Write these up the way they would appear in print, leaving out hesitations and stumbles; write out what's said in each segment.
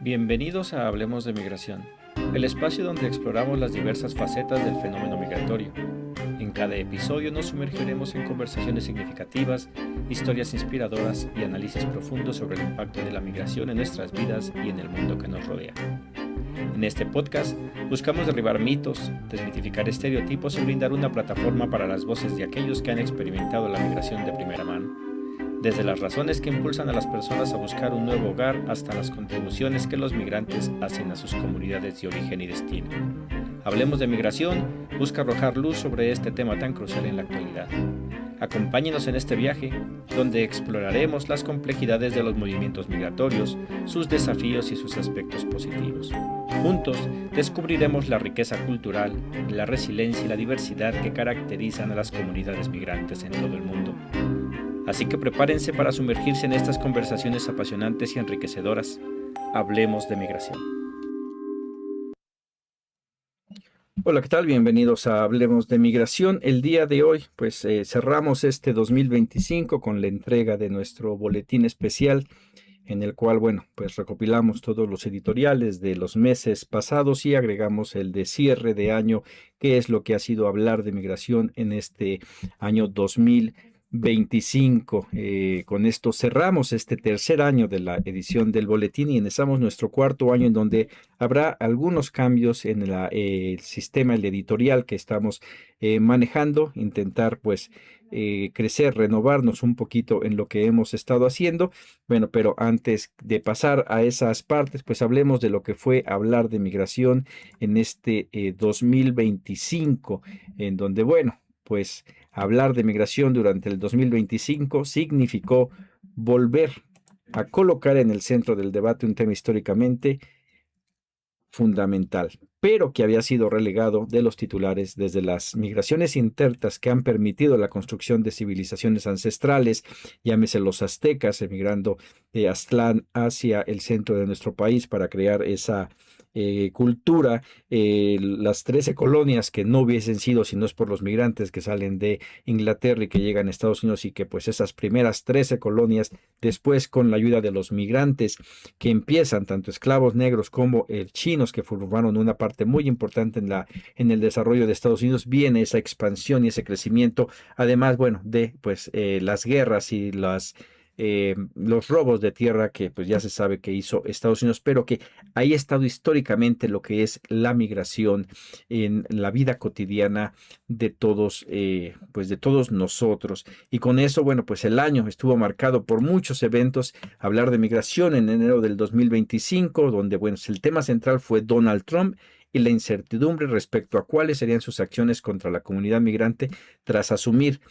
Bienvenidos a Hablemos de Migración, el espacio donde exploramos las diversas facetas del fenómeno migratorio. En cada episodio nos sumergiremos en conversaciones significativas, historias inspiradoras y análisis profundos sobre el impacto de la migración en nuestras vidas y en el mundo que nos rodea. En este podcast buscamos derribar mitos, desmitificar estereotipos y brindar una plataforma para las voces de aquellos que han experimentado la migración de primera mano. Desde las razones que impulsan a las personas a buscar un nuevo hogar hasta las contribuciones que los migrantes hacen a sus comunidades de origen y destino. Hablemos de Migración busca arrojar luz sobre este tema tan crucial en la actualidad. Acompáñenos en este viaje, donde exploraremos las complejidades de los movimientos migratorios, sus desafíos y sus aspectos positivos. Juntos descubriremos la riqueza cultural, la resiliencia y la diversidad que caracterizan a las comunidades migrantes en todo el mundo. Así que prepárense para sumergirse en estas conversaciones apasionantes y enriquecedoras. Hablemos de migración. Hola, ¿qué tal? Bienvenidos a Hablemos de Migración. El día de hoy, cerramos este 2025 con la entrega de nuestro boletín especial, en el cual, recopilamos todos los editoriales de los meses pasados y agregamos el de cierre de año, que es lo que ha sido hablar de migración en este año 2025. Con esto cerramos este tercer año de la edición del boletín y empezamos nuestro cuarto año, en donde habrá algunos cambios en el sistema, el editorial que estamos manejando, intentar crecer, renovarnos un poquito en lo que hemos estado haciendo. Pero antes de pasar a esas partes, hablemos de lo que fue hablar de migración en este 2025, en donde, hablar de migración durante el 2025 significó volver a colocar en el centro del debate un tema históricamente fundamental, pero que había sido relegado de los titulares desde las migraciones internas que han permitido la construcción de civilizaciones ancestrales, llámese los aztecas emigrando de Aztlán hacia el centro de nuestro país para crear esa cultura, las 13 colonias que no hubiesen sido si no es por los migrantes que salen de Inglaterra y que llegan a Estados Unidos, y que esas primeras 13 colonias después, con la ayuda de los migrantes que empiezan, tanto esclavos negros como chinos, que formaron una parte muy importante en el desarrollo de Estados Unidos, viene esa expansión y ese crecimiento, además de las guerras y los robos de tierra que ya se sabe que hizo Estados Unidos, pero que ahí ha estado históricamente lo que es la migración en la vida cotidiana de todos, de todos nosotros. Y con eso, el año estuvo marcado por muchos eventos. Hablar de migración en enero del 2025, donde el tema central fue Donald Trump y la incertidumbre respecto a cuáles serían sus acciones contra la comunidad migrante tras asumir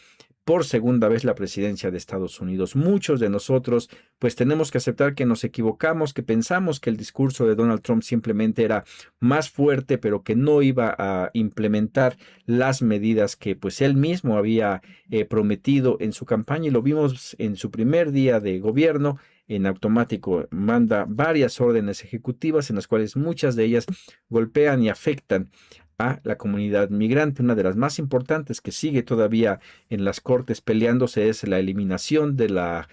por segunda vez la presidencia de Estados Unidos. Muchos de nosotros tenemos que aceptar que nos equivocamos, que pensamos que el discurso de Donald Trump simplemente era más fuerte, pero que no iba a implementar las medidas que él mismo había prometido en su campaña, y lo vimos en su primer día de gobierno. En automático manda varias órdenes ejecutivas, en las cuales muchas de ellas golpean y afectan a la comunidad migrante. Una de las más importantes que sigue todavía en las cortes peleándose es la eliminación de la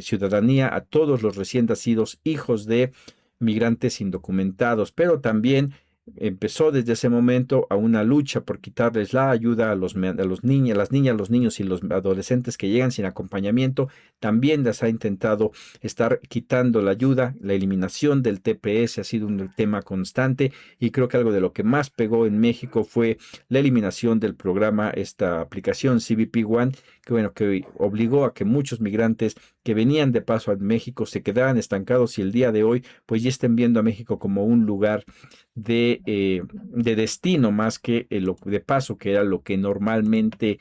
ciudadanía a todos los recién nacidos hijos de migrantes indocumentados, pero también empezó desde ese momento a una lucha por quitarles la ayuda a los niños, las niñas, los niños y los adolescentes que llegan sin acompañamiento. También les ha intentado estar quitando la ayuda. La eliminación del TPS ha sido un tema constante, y creo que algo de lo que más pegó en México fue la eliminación del programa, esta aplicación CBP One, que obligó a que muchos migrantes que venían de paso a México se quedaran estancados, y el día de hoy ya estén viendo a México como un lugar de destino más que de paso, que era lo que normalmente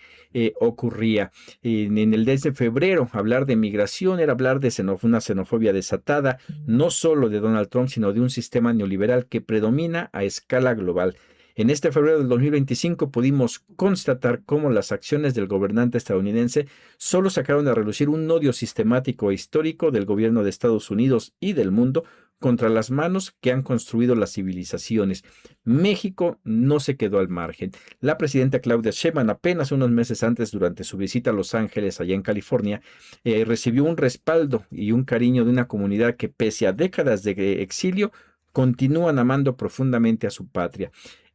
ocurría. En el mes de febrero, hablar de migración era hablar de una xenofobia desatada, no solo de Donald Trump, sino de un sistema neoliberal que predomina a escala global. En este febrero del 2025 pudimos constatar cómo las acciones del gobernante estadounidense solo sacaron a relucir un odio sistemático e histórico del gobierno de Estados Unidos y del mundo contra las manos que han construido las civilizaciones. México no se quedó al margen. La presidenta Claudia Sheinbaum, apenas unos meses antes, durante su visita a Los Ángeles, allá en California, recibió un respaldo y un cariño de una comunidad que, pese a décadas de exilio, continúan amando profundamente a su patria.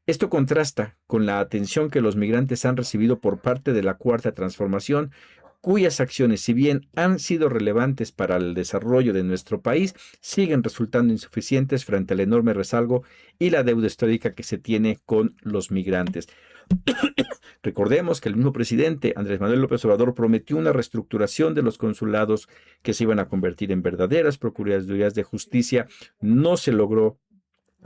Esto contrasta con la atención que los migrantes han recibido por parte de la Cuarta Transformación, cuyas acciones, si bien han sido relevantes para el desarrollo de nuestro país, siguen resultando insuficientes frente al enorme rezago y la deuda histórica que se tiene con los migrantes. Recordemos que el mismo presidente Andrés Manuel López Obrador prometió una reestructuración de los consulados que se iban a convertir en verdaderas procuradurías de justicia. No se logró.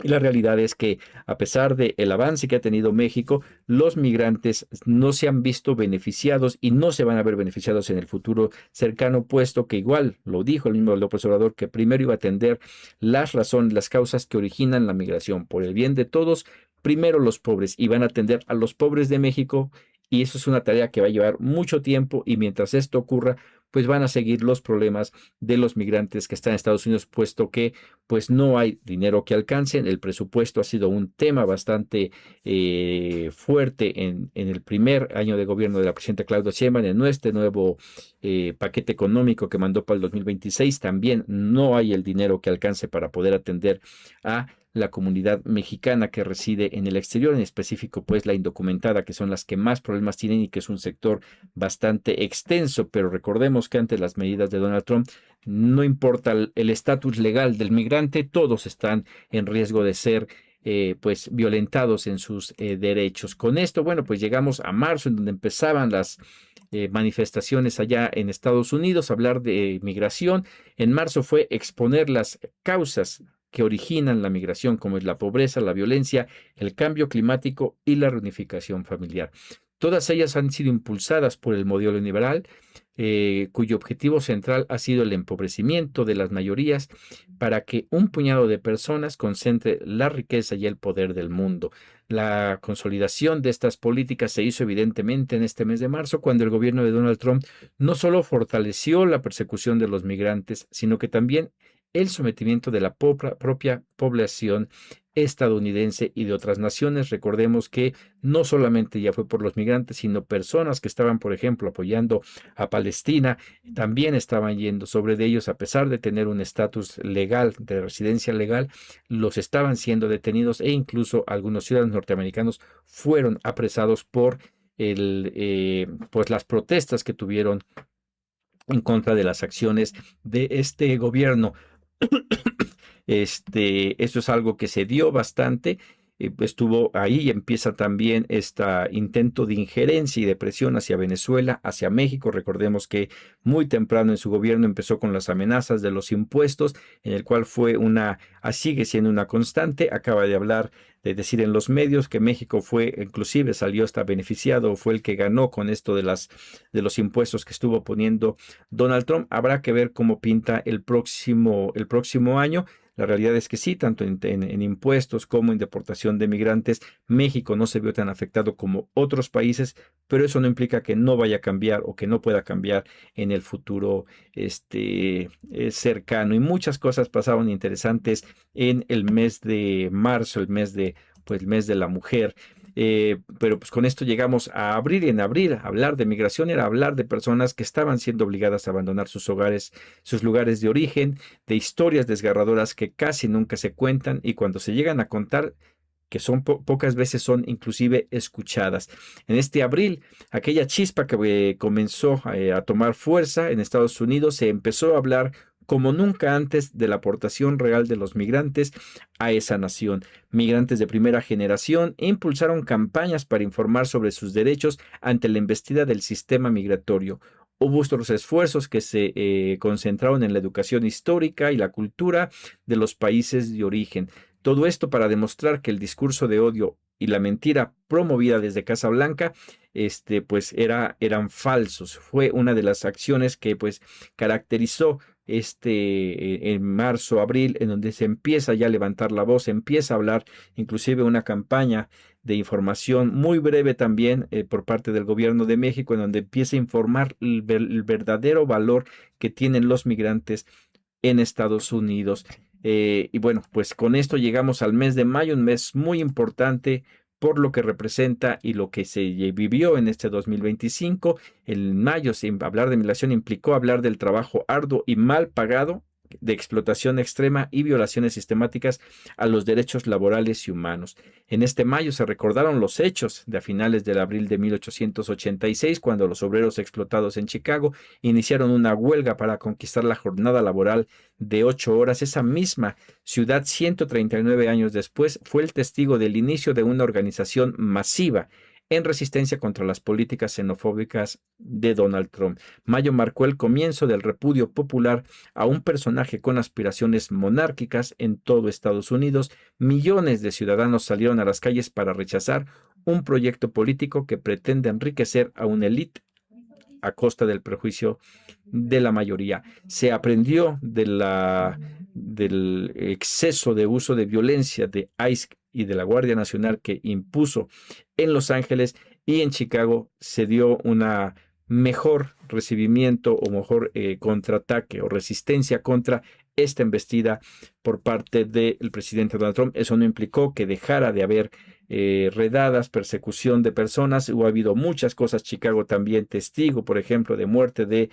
Y la realidad es que, a pesar del avance que ha tenido México, los migrantes no se han visto beneficiados y no se van a ver beneficiados en el futuro cercano, puesto que, igual lo dijo el mismo López Obrador, que primero iba a atender las razones, las causas que originan la migración. Por el bien de todos, primero los pobres, y van a atender a los pobres de México, y eso es una tarea que va a llevar mucho tiempo, y mientras esto ocurra, pues van a seguir los problemas de los migrantes que están en Estados Unidos, puesto que pues no hay dinero que alcancen. El presupuesto ha sido un tema bastante fuerte en el primer año de gobierno de la presidenta Claudia Sheinbaum. En este nuevo paquete económico que mandó para el 2026 también no hay el dinero que alcance para poder atender a la comunidad mexicana que reside en el exterior, en específico pues la indocumentada, que son las que más problemas tienen y que es un sector bastante extenso. Pero recordemos que ante las medidas de Donald Trump, no importa el estatus legal del migrante, todos están en riesgo de ser pues violentados en sus derechos. Con esto, bueno, pues llegamos a marzo, en donde empezaban las manifestaciones allá en Estados Unidos, hablar de migración. En marzo fue exponer las causas que originan la migración, como es la pobreza, la violencia, el cambio climático y la reunificación familiar. Todas ellas han sido impulsadas por el modelo liberal, cuyo objetivo central ha sido el empobrecimiento de las mayorías para que un puñado de personas concentre la riqueza y el poder del mundo. La consolidación de estas políticas se hizo evidentemente en este mes de marzo, cuando el gobierno de Donald Trump no solo fortaleció la persecución de los migrantes, sino que también el sometimiento de la propia población estadounidense y de otras naciones. Recordemos que no solamente ya fue por los migrantes, sino personas que estaban, por ejemplo, apoyando a Palestina, también estaban yendo sobre de ellos, a pesar de tener un estatus legal, de residencia legal, los estaban siendo detenidos, e incluso algunos ciudadanos norteamericanos fueron apresados por pues las protestas que tuvieron en contra de las acciones de este gobierno. Esto es algo que se dio bastante, estuvo ahí, y empieza también este intento de injerencia y de presión hacia Venezuela, hacia México. Recordemos que muy temprano en su gobierno empezó con las amenazas de los impuestos, en el cual sigue siendo una constante. Acaba de hablar, de decir en los medios que México inclusive salió hasta beneficiado, fue el que ganó con esto de los impuestos que estuvo poniendo Donald Trump. Habrá que ver cómo pinta el próximo año. La realidad es que sí, tanto en impuestos como en deportación de migrantes, México no se vio tan afectado como otros países, pero eso no implica que no vaya a cambiar o que no pueda cambiar en el futuro cercano. Y muchas cosas pasaron interesantes en el mes de marzo, el mes de la mujer. Pero pues con esto llegamos a abril, y en abril hablar de migración era hablar de personas que estaban siendo obligadas a abandonar sus hogares, sus lugares de origen, de historias desgarradoras que casi nunca se cuentan, y cuando se llegan a contar, que son pocas veces son inclusive escuchadas. En este abril, aquella chispa que comenzó a tomar fuerza en Estados Unidos, se empezó a hablar como nunca antes de la aportación real de los migrantes a esa nación. Migrantes de primera generación impulsaron campañas para informar sobre sus derechos ante la embestida del sistema migratorio. Hubo otros esfuerzos que se concentraron en la educación histórica y la cultura de los países de origen. Todo esto para demostrar que el discurso de odio y la mentira promovida desde Casa Blanca, pues eran falsos. Fue una de las acciones que pues caracterizó en marzo, abril, en donde se empieza ya a levantar la voz, se empieza a hablar, inclusive una campaña de información muy breve también por parte del gobierno de México, en donde empieza a informar el verdadero valor que tienen los migrantes en Estados Unidos. Y bueno, pues con esto llegamos al mes de mayo, un mes muy importante por lo que representa y lo que se vivió en este 2025. En mayo, sin hablar de migración, implicó hablar del trabajo arduo y mal pagado, de explotación extrema y violaciones sistemáticas a los derechos laborales y humanos. En este mayo se recordaron los hechos de a finales del abril de 1886, cuando los obreros explotados en Chicago iniciaron una huelga para conquistar la jornada laboral de 8 horas. Esa misma ciudad, 139 años después, fue el testigo del inicio de una organización masiva en resistencia contra las políticas xenofóbicas de Donald Trump. Mayo marcó el comienzo del repudio popular a un personaje con aspiraciones monárquicas en todo Estados Unidos. Millones de ciudadanos salieron a las calles para rechazar un proyecto político que pretende enriquecer a una élite a costa del prejuicio de la mayoría. Se aprendió del exceso de uso de violencia de ICE y de la Guardia Nacional que impuso en Los Ángeles, y en Chicago se dio una mejor recibimiento o mejor contraataque o resistencia contra esta embestida por parte del presidente Donald Trump. Eso no implicó que dejara de haber redadas, persecución de personas. Ha habido muchas cosas. Chicago también testigo, por ejemplo, de muerte de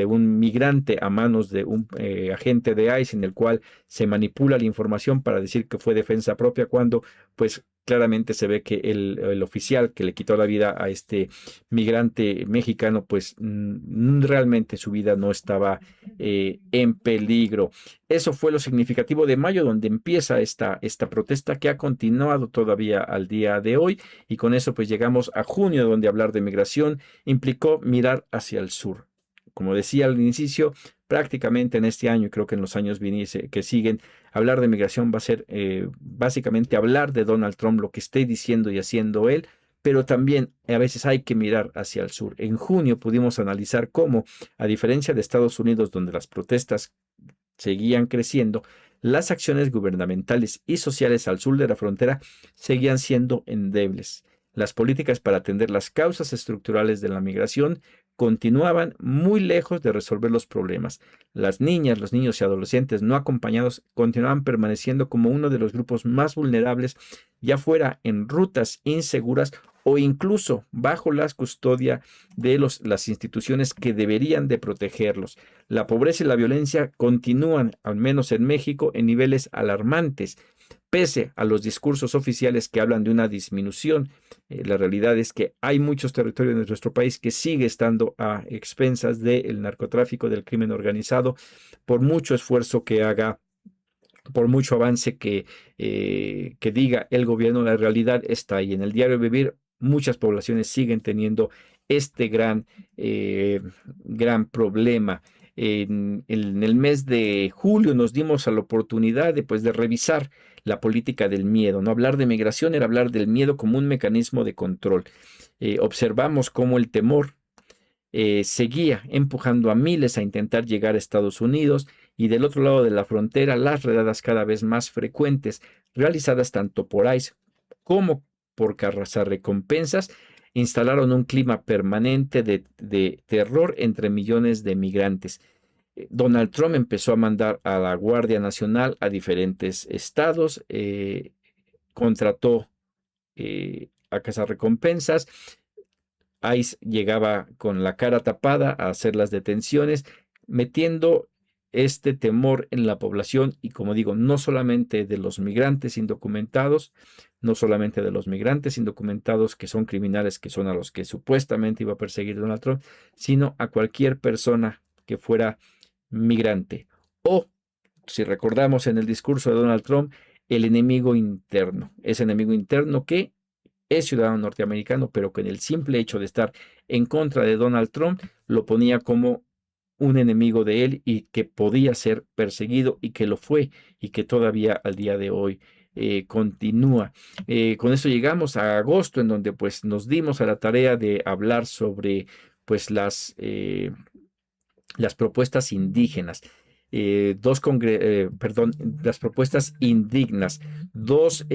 un migrante a manos de un agente de ICE, en el cual se manipula la información para decir que fue defensa propia, cuando pues claramente se ve que el oficial que le quitó la vida a este migrante mexicano, pues realmente su vida no estaba en peligro. Eso fue lo significativo de mayo, donde empieza esta protesta que ha continuado todavía al día de hoy. Y con eso pues llegamos a junio, donde hablar de migración implicó mirar hacia el sur. Como decía al inicio, prácticamente en este año y creo que en los años que siguen, hablar de migración va a ser básicamente hablar de Donald Trump, lo que esté diciendo y haciendo él, pero también a veces hay que mirar hacia el sur. En junio pudimos analizar cómo, a diferencia de Estados Unidos, donde las protestas seguían creciendo, las acciones gubernamentales y sociales al sur de la frontera seguían siendo endebles. Las políticas para atender las causas estructurales de la migración continuaban muy lejos de resolver los problemas. Las niñas, los niños y adolescentes no acompañados continuaban permaneciendo como uno de los grupos más vulnerables, ya fuera en rutas inseguras o incluso bajo la custodia de las instituciones que deberían de protegerlos. La pobreza y la violencia continúan, al menos en México, en niveles alarmantes. Pese a los discursos oficiales que hablan de una disminución, la realidad es que hay muchos territorios de nuestro país que sigue estando a expensas del narcotráfico, del crimen organizado, por mucho esfuerzo que haga, por mucho avance que diga el gobierno. La realidad está ahí. En el diario vivir, muchas poblaciones siguen teniendo este gran problema. En el mes de julio nos dimos a la oportunidad de revisar la política del miedo. No hablar de migración era hablar del miedo como un mecanismo de control. Observamos cómo el temor seguía empujando a miles a intentar llegar a Estados Unidos, y del otro lado de la frontera las redadas cada vez más frecuentes, realizadas tanto por ICE como por cazarrecompensas, instalaron un clima permanente de terror entre millones de migrantes. Donald Trump empezó a mandar a la Guardia Nacional a diferentes estados, contrató a cazarrecompensas. ICE llegaba con la cara tapada a hacer las detenciones, metiendo este temor en la población. Y como digo, no solamente de los migrantes indocumentados, no solamente de los migrantes indocumentados que son criminales, que son a los que supuestamente iba a perseguir Donald Trump, sino a cualquier persona que fuera migrante. O, si recordamos en el discurso de Donald Trump, el enemigo interno, ese enemigo interno que es ciudadano norteamericano, pero que en el simple hecho de estar en contra de Donald Trump lo ponía como un enemigo de él y que podía ser perseguido, y que lo fue, y que todavía al día de hoy continúa. Con eso llegamos a agosto, en donde pues nos dimos a la tarea de hablar sobre pues las propuestas indígenas. las propuestas indignas. Dos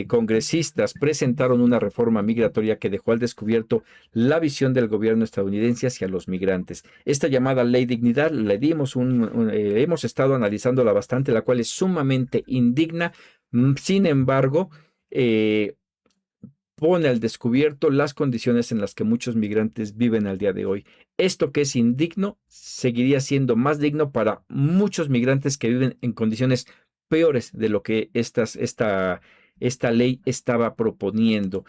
congresistas presentaron una reforma migratoria que dejó al descubierto la visión del gobierno estadounidense hacia los migrantes. Esta llamada ley dignidad le dimos hemos estado analizándola bastante, la cual es sumamente indigna. Sin embargo, pone al descubierto las condiciones en las que muchos migrantes viven al día de hoy. Esto que es indigno seguiría siendo más digno para muchos migrantes que viven en condiciones peores de lo que esta ley estaba proponiendo.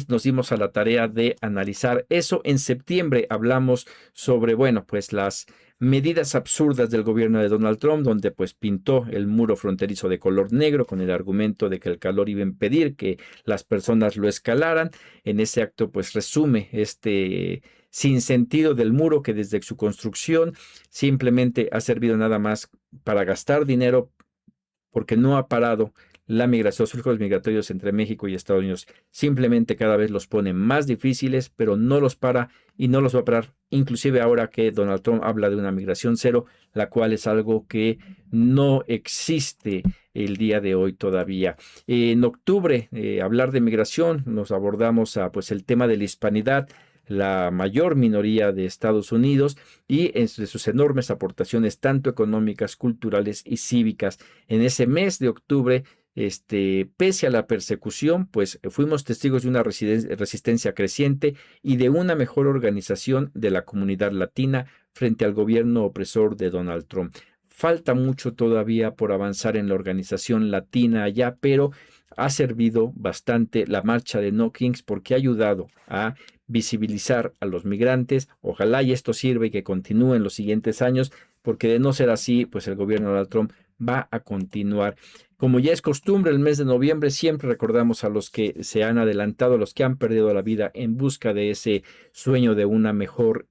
Nos dimos a la tarea de analizar eso. En septiembre hablamos sobre, bueno, pues las medidas absurdas del gobierno de Donald Trump, donde pues pintó el muro fronterizo de color negro con el argumento de que el calor iba a impedir que las personas lo escalaran. En ese acto pues resume este sinsentido del muro que desde su construcción simplemente ha servido nada más para gastar dinero porque no ha parado la migración, los flujos migratorios entre México y Estados Unidos. Simplemente cada vez los pone más difíciles, pero no los para y no los va a parar. Inclusive ahora que Donald Trump habla de una migración cero, la cual es algo que no existe el día de hoy todavía. En octubre, hablar de migración, nos abordamos pues el tema de la hispanidad, la mayor minoría de Estados Unidos y entre sus enormes aportaciones tanto económicas, culturales y cívicas. En ese mes de octubre, pese a la persecución, pues fuimos testigos de una resistencia creciente y de una mejor organización de la comunidad latina frente al gobierno opresor de Donald Trump. Falta mucho todavía por avanzar en la organización latina allá, pero ha servido bastante la marcha de No Kings porque ha ayudado a visibilizar a los migrantes. Ojalá y esto sirva y que continúe en los siguientes años, porque de no ser así, pues el gobierno de Donald Trump va a continuar. Como ya es costumbre, el mes de noviembre siempre recordamos a los que se han adelantado, a los que han perdido la vida en busca de ese sueño de una mejor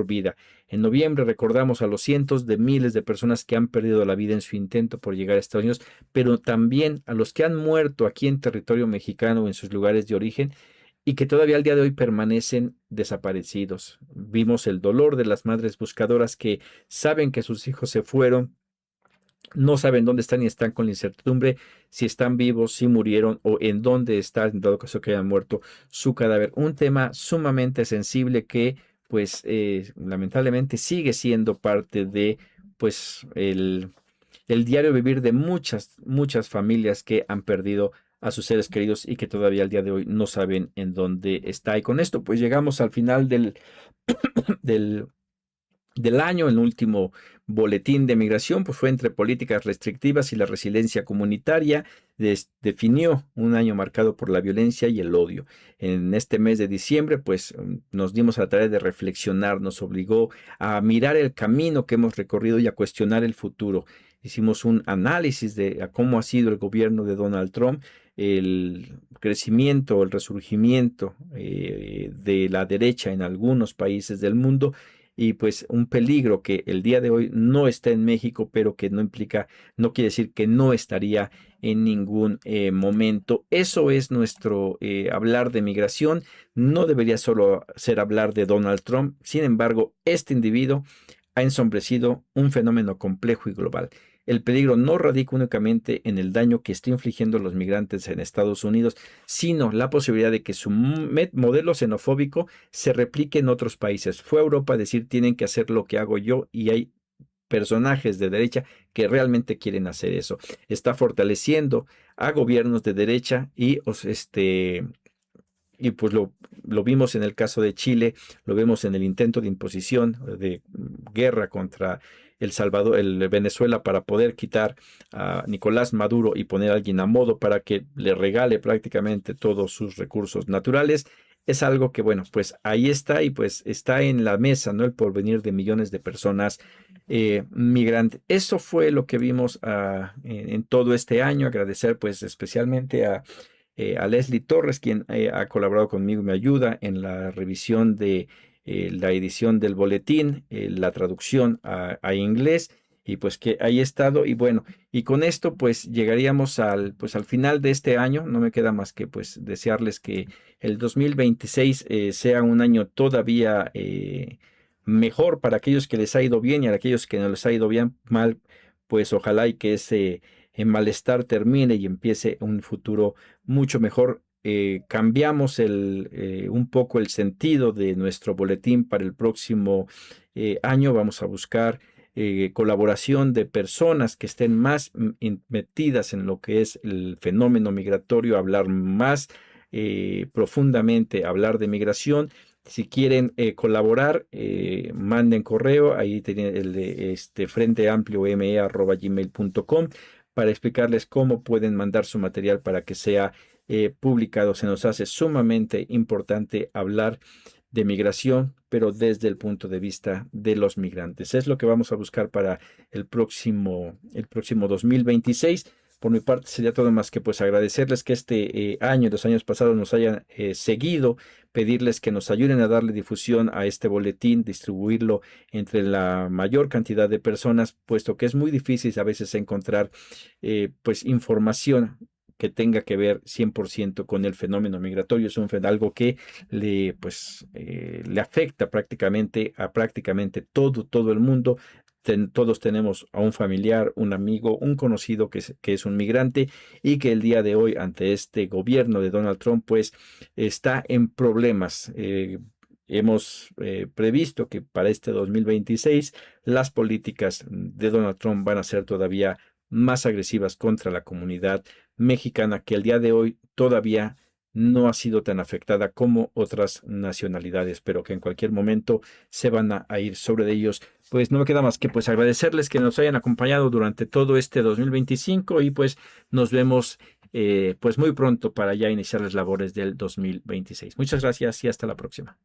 vida. En noviembre recordamos a los cientos de miles de personas que han perdido la vida en su intento por llegar a Estados Unidos, pero también a los que han muerto aquí en territorio mexicano o en sus lugares de origen y que todavía al día de hoy permanecen desaparecidos. Vimos el dolor de las madres buscadoras que saben que sus hijos se fueron, no saben dónde están y están con la incertidumbre si están vivos, si murieron o en dónde está, en dado caso que hayan muerto, su cadáver. Un tema sumamente sensible que, pues, lamentablemente sigue siendo parte de, pues, el diario vivir de muchas familias que han perdido a sus seres queridos y que todavía al día de hoy no saben en dónde está. Y con esto, pues, llegamos al final del del año. El último boletín de migración pues fue entre políticas restrictivas y la resiliencia comunitaria. Definió un año marcado por la violencia y el odio. En este mes de diciembre pues nos dimos a la tarea de reflexionar, nos obligó a mirar el camino que hemos recorrido y a cuestionar el futuro. Hicimos un análisis de cómo ha sido el gobierno de Donald Trump, el crecimiento, el resurgimiento de la derecha en algunos países del mundo y pues un peligro que el día de hoy no está en México, pero que no quiere decir que no estaría en ningún momento. Eso es nuestro hablar de migración. No debería solo ser hablar de Donald Trump. Sin embargo, este individuo ha ensombrecido un fenómeno complejo y global. El peligro no radica únicamente en el daño que está infligiendo los migrantes en Estados Unidos, sino la posibilidad de que su modelo xenofóbico se replique en otros países. Fue a Europa a decir tienen que hacer lo que hago yo y hay personajes de derecha que realmente quieren hacer eso. Está fortaleciendo a gobiernos de derecha y pues lo vimos en el caso de Chile, lo vemos en el intento de imposición, de guerra contra El Salvador, el Venezuela, para poder quitar a Nicolás Maduro y poner a alguien a modo para que le regale prácticamente todos sus recursos naturales. Es algo que, bueno, pues ahí está y pues está en la mesa, ¿no? El porvenir de millones de personas migrantes. Eso fue lo que vimos en todo este año. Agradecer pues especialmente a Leslie Torres, quien ha colaborado conmigo y me ayuda en la revisión de la edición del boletín, la traducción a inglés, y pues que ahí he estado. Y bueno, y con esto pues llegaríamos al final de este año. No me queda más que pues desearles que el 2026 sea un año todavía mejor para aquellos que les ha ido bien y a aquellos que no les ha ido bien mal, pues ojalá y que ese malestar termine y empiece un futuro mucho mejor. Cambiamos un poco el sentido de nuestro boletín para el próximo año. Vamos a buscar colaboración de personas que estén más metidas en lo que es el fenómeno migratorio, hablar más profundamente, hablar de migración. Si quieren colaborar, manden correo, ahí tienen el de frenteampliome@gmail.com para explicarles cómo pueden mandar su material para que sea publicado. Se nos hace sumamente importante hablar de migración, pero desde el punto de vista de los migrantes. Es lo que vamos a buscar para el próximo 2026. Por mi parte sería todo más que pues agradecerles que este año y los años pasados nos hayan seguido, pedirles que nos ayuden a darle difusión a este boletín, distribuirlo entre la mayor cantidad de personas, puesto que es muy difícil a veces encontrar pues información que tenga que ver 100% con el fenómeno migratorio. Es algo que le afecta prácticamente a prácticamente todo el mundo. Todos tenemos a un familiar, un amigo, un conocido que es un migrante y que el día de hoy ante este gobierno de Donald Trump pues está en problemas. Hemos previsto que para este 2026 las políticas de Donald Trump van a ser todavía más agresivas contra la comunidad mexicana, que al día de hoy todavía no ha sido tan afectada como otras nacionalidades, pero que en cualquier momento se van a ir sobre de ellos. Pues no me queda más que pues agradecerles que nos hayan acompañado durante todo este 2025 y pues nos vemos pues muy pronto para ya iniciar las labores del 2026. Muchas gracias y hasta la próxima.